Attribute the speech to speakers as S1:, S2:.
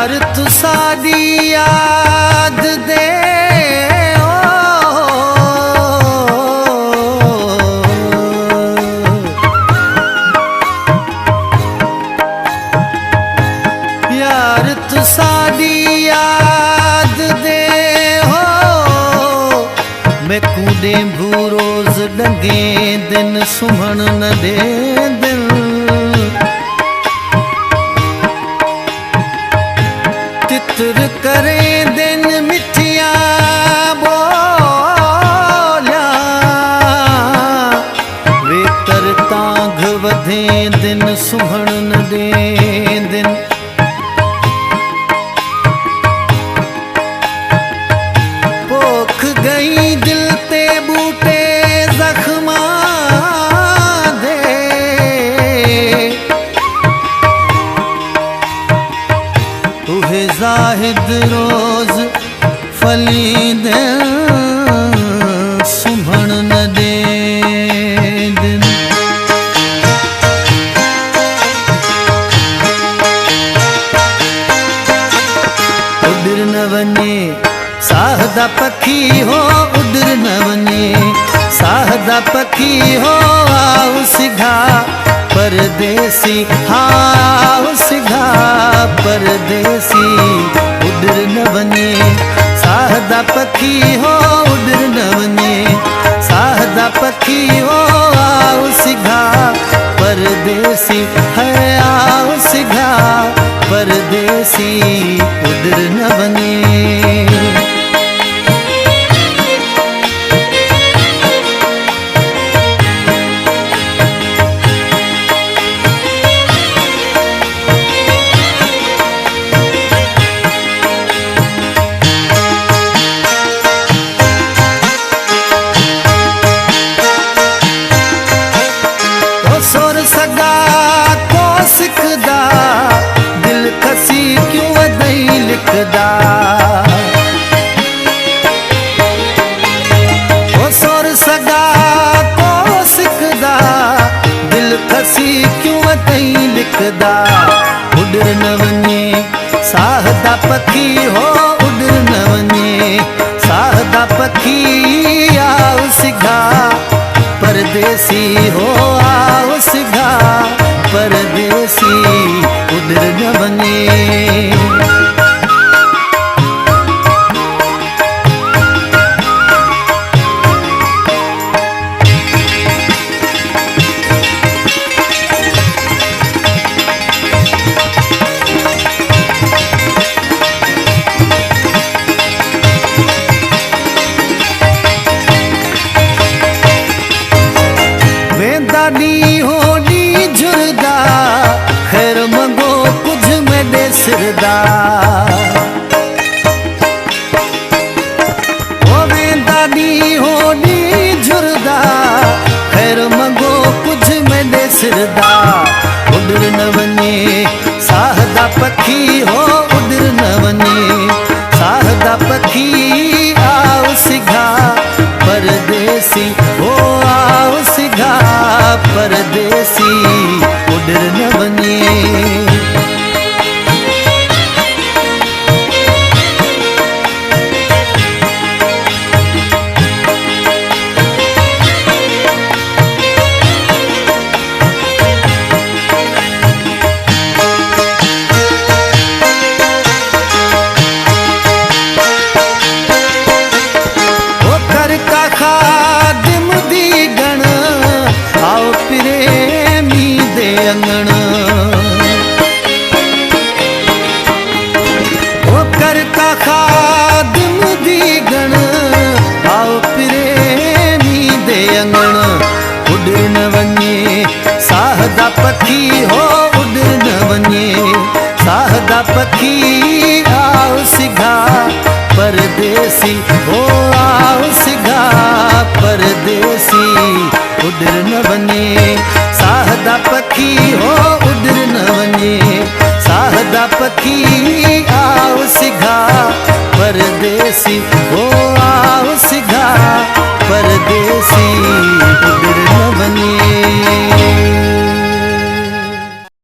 S1: यार तू सादी याद दे यार तू सादी याद दे हो मैं कूदे भू रोज डंगे दिन सुमण न दे दिल तितर करे दिन मिठिया बोलिया वे तर तांघ वधे दिन सुहण न दे दिन पोख गई दिल ते बूटे जख्मा दे तुहे जाहिद रोज फलीद सुभण न दे दिन उडर न वने साहदा पखी हो उडर न वने साहदा पखी हो आओ सिघा परदेसी हाँ सिघा परदेसी उडर न वने साहदा पखी हो उडर न वने साहदा पखी हो आओ सिघा परदेसी है आओ सिघा परदेसी उडर न वने सोर सगा को सिखदा दिल खसी क्यों वदई लिखदा ओ सोर सगा को सिखदा दिल खसी क्यों वदई लिखदा उडर न वने साहदा पखी हो उडर न वने साहदा पखी आओ सिघा परदेसी हो आओ सिघा परदेसी उडर न वने दादी होनी झुरदा खैर मंगो कुछ में दे सिरदा ओ वे दादी होनी झुरदा खैर मंगो कुछ में दे सिरदा उडर न वने साहदा पखी हो उडर न वने साहदा पखी आओ सिघा परदेसी हो आओ सिघा परदेसी उडर न वने ओ कर का खादिम दी गण आओ प्रेमी दे अंगण ओ कर का खादिम दी गण आओ प्रेमी दे अंगण उडर न वने साहदा पखी हो उडर न वने साहदा पखी आओ सिघा परदेसी हो आओ सिघा परदेसी उडर न वने साहदा पखी हो उडर न वने साहदा पखी